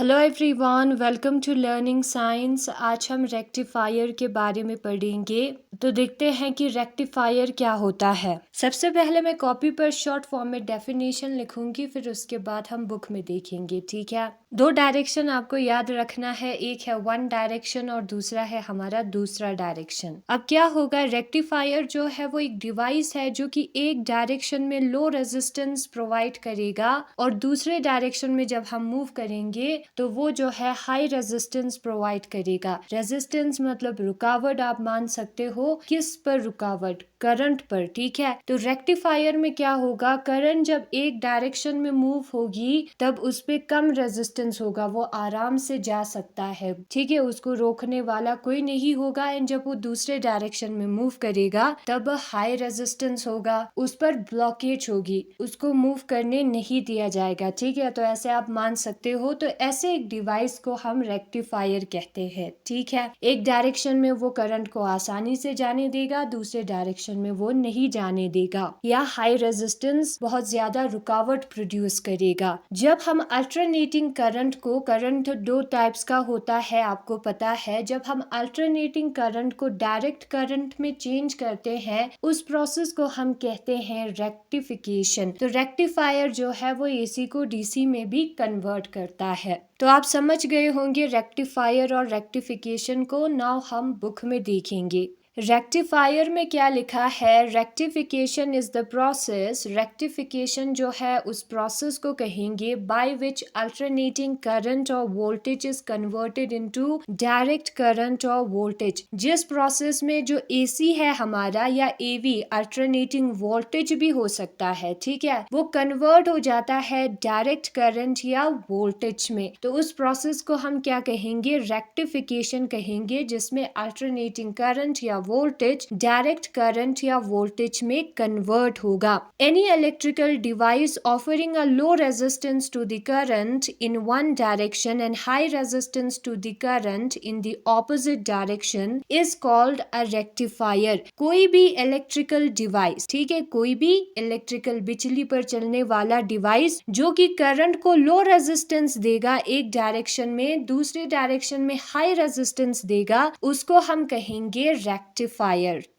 Hello everyone, welcome to learning science. आज हम rectifier के बारे में पढ़ेंगे। तो देखते हैं कि रेक्टिफायर क्या होता है। सबसे पहले मैं कॉपी पर शॉर्ट फॉर्म में डेफिनेशन लिखूंगी, फिर उसके बाद हम बुक में देखेंगे। ठीक है, दो डायरेक्शन आपको याद रखना है, एक है वन डायरेक्शन और दूसरा है हमारा दूसरा डायरेक्शन। अब क्या होगा, रेक्टिफायर जो है वो एक डिवाइस है जो कि एक डायरेक्शन में लो रेजिस्टेंस प्रोवाइड करेगा और दूसरे डायरेक्शन में जब हम मूव करेंगे तो वो जो है हाई रेजिस्टेंस प्रोवाइड करेगा। रेजिस्टेंस मतलब रुकावट, आप मान सकते हो किस पर रुकावट, करंट पर। ठीक है, तो रेक्टिफायर में क्या होगा, करंट जब एक डायरेक्शन में मूव होगी तब उस पे कम रेजिस्टेंस होगा, वो आराम से जा सकता है। ठीक है, उसको रोकने वाला कोई नहीं होगा। एंड जब वो दूसरे डायरेक्शन में मूव करेगा तब हाई रेजिस्टेंस होगा, उस पर ब्लॉकेज होगी, उसको मूव करने नहीं दिया जाएगा। ठीक है, तो ऐसे आप मान सकते हो। तो ऐसे एक डिवाइस को हम रेक्टिफायर कहते हैं। ठीक है, एक डायरेक्शन में वो करंट को आसानी से जाने देगा, दूसरे डायरेक्शन में वो नहीं जाने देगा, या हाई रेजिस्टेंस बहुत ज्यादा रुकावट प्रोड्यूस करेगा। जब हम अल्टरनेटिंग करंट को, करंट दो टाइप्स का होता है आपको पता है, जब हम अल्टरनेटिंग करंट को डायरेक्ट करंट में चेंज करते हैं उस प्रोसेस को हम कहते हैं रेक्टिफिकेशन। तो रेक्टिफायर जो है वो एसी को डीसी में भी कन्वर्ट करता है। तो आप समझ गए होंगे रेक्टिफायर और रेक्टिफिकेशन को। नाउ हम बुक में देखेंगे। रेक्टिफायर में क्या लिखा है, rectification is the process, rectification जो है उस प्रोसेस को कहेंगे बाय विच अल्टरनेटिंग करंट और voltage is converted into direct current और वोल्टेज। जिस प्रोसेस में जो एसी है हमारा, या एवी अल्टरनेटिंग वोल्टेज भी हो सकता है, ठीक है, वो कन्वर्ट हो जाता है डायरेक्ट करंट या वोल्टेज में, तो उस प्रोसेस को हम क्या कहेंगे, रेक्टिफिकेशन कहेंगे, जिसमें अल्टरनेटिंग करंट या वोल्टेज डायरेक्ट करंट या वोल्टेज में कन्वर्ट होगा। Any electrical device offering a low resistance to the current in one direction and high resistance to the current in the opposite direction is called a rectifier. कोई भी electrical device, ठीक है, कोई भी electrical बिजली पर चलने वाला डिवाइस जो कि करंट को लो रेजिस्टेंस देगा एक डायरेक्शन में, दूसरे डायरेक्शन में हाई रेजिस्टेंस देगा, उसको हम कहेंगे रेक्टिफायर।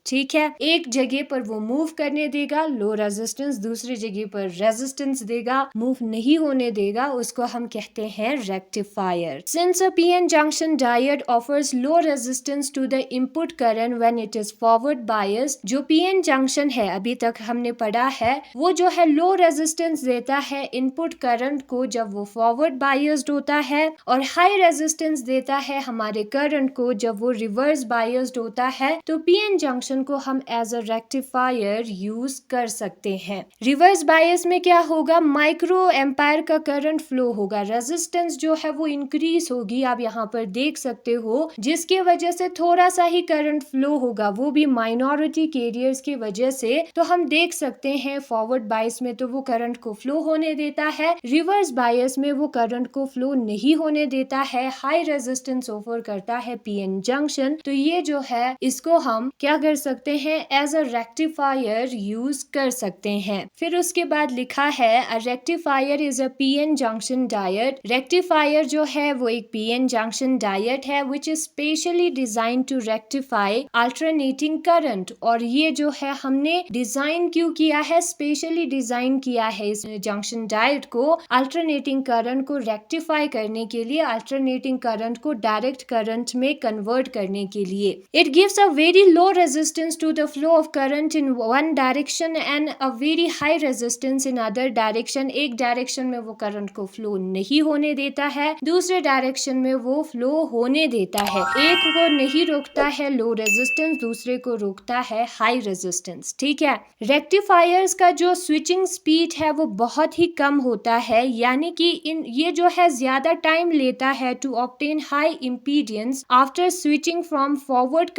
ठीक है, एक जगह पर वो मूव करने देगा लो रेजिस्टेंस, दूसरी जगह पर रेजिस्टेंस देगा, मूव नहीं होने देगा, उसको हम कहते हैं rectifier. Since a PN junction diode offers low resistance to the input current when it is forward biased, जो पीएन जंक्शन है अभी तक हमने पढ़ा है, वो जो है लो रेजिस्टेंस देता है इनपुट करंट को जब वो फॉरवर्ड बायस्ड होता है, और हाई रेजिस्टेंस देता है हमारे करंट को जब वो रिवर्स बायस्ड होता है। तो पीएन जंक्शन को हम एज अ रेक्टिफायर यूज कर सकते हैं। रिवर्स बायस में क्या होगा, माइक्रो एम्पायर का करंट फ्लो होगा, रेजिस्टेंस जो है वो इंक्रीज होगी, आप यहाँ पर देख सकते हो, जिसके वजह से थोड़ा सा ही करंट फ्लो होगा, वो भी माइनॉरिटी कैरियर्स की वजह से। तो हम देख सकते हैं फॉरवर्ड बायस में तो वो करंट को फ्लो होने देता है, रिवर्स बायस में वो करंट को फ्लो नहीं होने देता है, हाई रेजिस्टेंस ऑफर करता है पीएन जंक्शन। तो ये जो है इसको हम क्या कर सकते हैं, एज अ रेक्टिफायर यूज कर सकते हैं। फिर उसके बाद लिखा है a rectifier is a PN junction diode. Rectifier जो है वो एक पीएन जंक्शन डायोड है which is specially design to rectify alternating current. और ये जो है हमने डिजाइन क्यों किया है, स्पेशली डिजाइन किया है इस जंक्शन डायोड को अल्टरनेटिंग करंट को रेक्टिफाई करने के लिए, अल्टरनेटिंग करंट को डायरेक्ट करंट में कन्वर्ट करने के लिए। It gives a very low resistance to the flow of current in one direction and a very high resistance in other direction। एक डायरेक्शन में वो करंट को फ्लो नहीं होने देता है, दूसरे डायरेक्शन में वो फ्लो होने देता है। एक को नहीं रोकता है लो रेजिस्टेंस, दूसरे को रोकता है हाई रेजिस्टेंस। ठीक है, रेक्टिफायर्स का जो स्विचिंग स्पीड है वो बहुत ही कम होता है, यानी कि ये जो है ज्यादा टाइम लेता है to obtain high impedance after switching from forward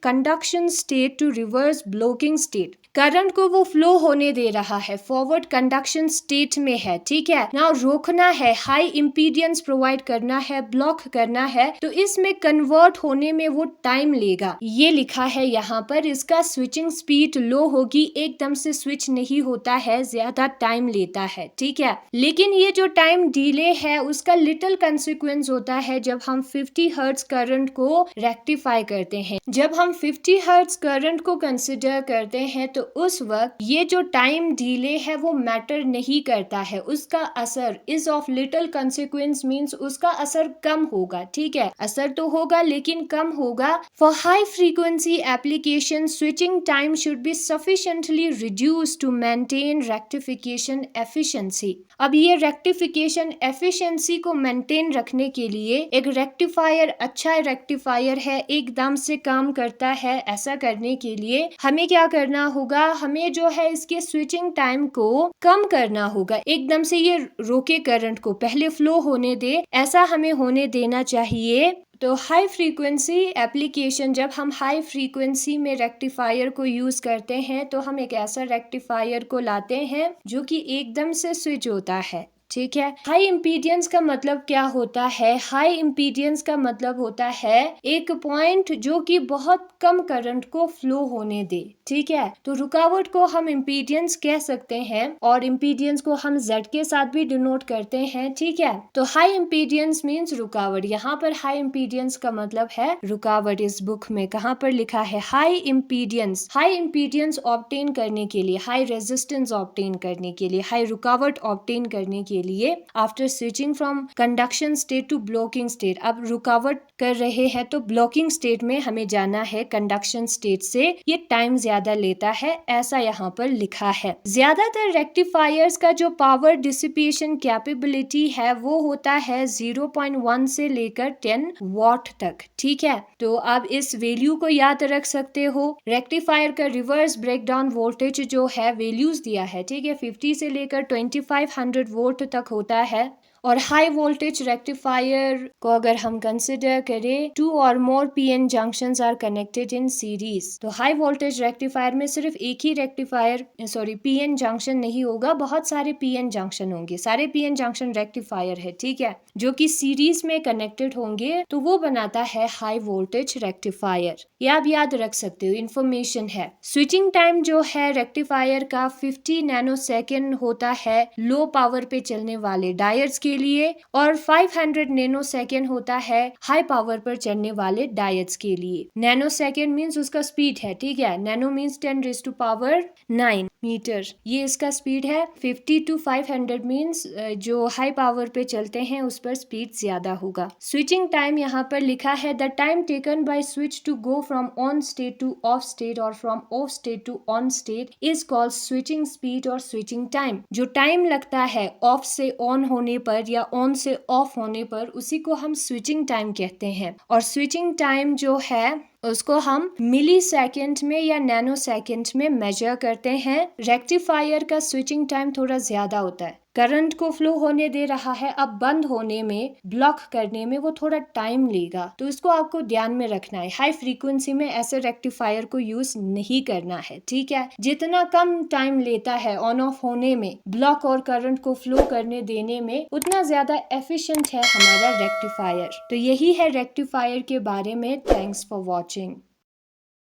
conduction state to reverse blocking state. Current को वो फ्लो होने दे रहा है, फॉरवर्ड कंडक्शन स्टेट में है, ठीक है ना। रोकना है, हाई इम्पीडियंस प्रोवाइड करना है, ब्लॉक करना है, तो इसमें कन्वर्ट होने में वो टाइम लेगा। ये लिखा है यहाँ पर, इसका स्विचिंग स्पीड लो होगी, एकदम से स्विच नहीं होता है, ज्यादा टाइम लेता है, ठीक है। लेकिन ये जो टाइम डिले है उसका लिटिल कंसिक्वेंस होता है जब हम 50 हर्ट्ज करंट को रेक्टिफाई करते हैं। जब हम 50 हर्ट्ज करंट को कंसिडर करते हैं तो उस वक्त ये जो टाइम डिले है वो मैटर नहीं करता है, उसका असर is of little consequence means उसका असर कम होगा, ठीक है। असर तो होगा लेकिन कम होगा। For high frequency application switching time should be sufficiently reduced to maintain rectification efficiency. अब ये रेक्टिफिकेशन एफिशिएंसी को मेंटेन रखने के लिए एक रेक्टिफायर अच्छा रेक्टिफायर है, एकदम से काम करता है। ऐसा करने के लिए हमें क्या करना होगा, हमें जो है इसके स्विचिंग टाइम को कम करना होगा। एकदम से ये रोके करंट को, पहले फ्लो होने दे, ऐसा हमें होने देना चाहिए। तो हाई फ्रीक्वेंसी एप्लीकेशन, जब हम हाई फ्रीक्वेंसी में रेक्टिफायर को यूज करते हैं तो हम एक ऐसा रेक्टिफायर को लाते हैं जो कि एकदम से स्विच होता है, ठीक है। हाई इम्पीडियंस का मतलब क्या होता है? हाई इम्पीडियंस का मतलब होता है एक पॉइंट जो कि बहुत कम करंट को फ्लो होने दे, ठीक है। तो रुकावट को हम इम्पीडियंस कह सकते हैं और इम्पीडियंस को हम Z के साथ भी डिनोट करते हैं, ठीक है। तो हाई इम्पीडियंस मीन्स रुकावट। यहाँ पर हाई इम्पीडियंस का मतलब है रुकावट। इस बुक में कहाँ पर लिखा है हाई इम्पीडियंस? हाई इम्पीडियंस ऑब्टेन करने के लिए, हाई रेजिस्टेंस ऑब्टेन करने के लिए, हाई रुकावट ऑब्टेन करने के लिए after switching from conduction state to blocking state. अब रुकावट कर रहे हैं तो ब्लॉकिंग स्टेट में हमें जाना है कंडक्शन स्टेट से, ये टाइम ज्यादा लेता है, ऐसा यहाँ पर लिखा है। ज्यादातर रेक्टिफायर्स का जो पावर डिसिपेशन कैपेबिलिटी है वो होता है 0.1 से लेकर 10 वॉट तक, ठीक है। तो आप इस वैल्यू को याद रख सकते हो। रेक्टिफायर का रिवर्स ब्रेकडाउन वोल्टेज जो है वैल्यूज दिया है, ठीक है, 50 से लेकर 2500 वोल्ट तक होता है। और हाई वोल्टेज रेक्टिफायर को अगर हम कंसिडर करें, 2 और more PN junctions are connected in series. तो हाई वोल्टेज रेक्टिफायर में सिर्फ एक ही पीएन जंक्शन नहीं होगा, बहुत सारे पीएन जंक्शन होंगे, सारे पीएन जंक्शन रेक्टिफायर है, ठीक है, जो कि सीरीज में कनेक्टेड होंगे, तो वो बनाता है हाई वोल्टेज रेक्टिफायर। ये आप याद रख सकते हो, इंफॉर्मेशन है। स्विचिंग टाइम जो है रेक्टिफायर का 50 नैनो सेकेंड होता है लो पावर पे चलने वाले डायोड्स के लिए, और 500 नैनो सेकेंड होता है हाई पावर पर चलने वाले डायोड्स के लिए। नैनो सेकेंड मीन्स उसका स्पीड है, ठीक है। नैनो मीन्स 10⁻⁹ मीटर, ये इसका स्पीड है। 50 to 500 मीन्स जो हाई पावर पे चलते हैं उस पर स्पीड ज्यादा होगा। स्विचिंग टाइम यहाँ पर लिखा है the time taken by switch to go from on state to off state और from off state to on state is called switching speed और स्विचिंग टाइम। जो टाइम लगता है ऑफ से ऑन होने पर या ऑन से ऑफ होने पर, उसी को हम स्विचिंग टाइम कहते हैं। और स्विचिंग टाइम जो है उसको हम मिली सेकेंड में या नैनो सेकेंड में मेजर करते हैं। रेक्टिफायर का स्विचिंग टाइम थोड़ा ज्यादा होता है, करंट को फ्लो होने दे रहा है, अब बंद होने में, ब्लॉक करने में वो थोड़ा टाइम लेगा, तो इसको आपको ध्यान में रखना है। हाई फ्रीक्वेंसी में ऐसे रेक्टिफायर को यूज नहीं करना है, ठीक है। जितना कम टाइम लेता है ऑन ऑफ होने में, ब्लॉक और करंट को फ्लो करने देने में, उतना ज्यादा एफिशिएंट है हमारा रेक्टिफायर। तो यही है रेक्टिफायर के बारे में। Thanks for watching.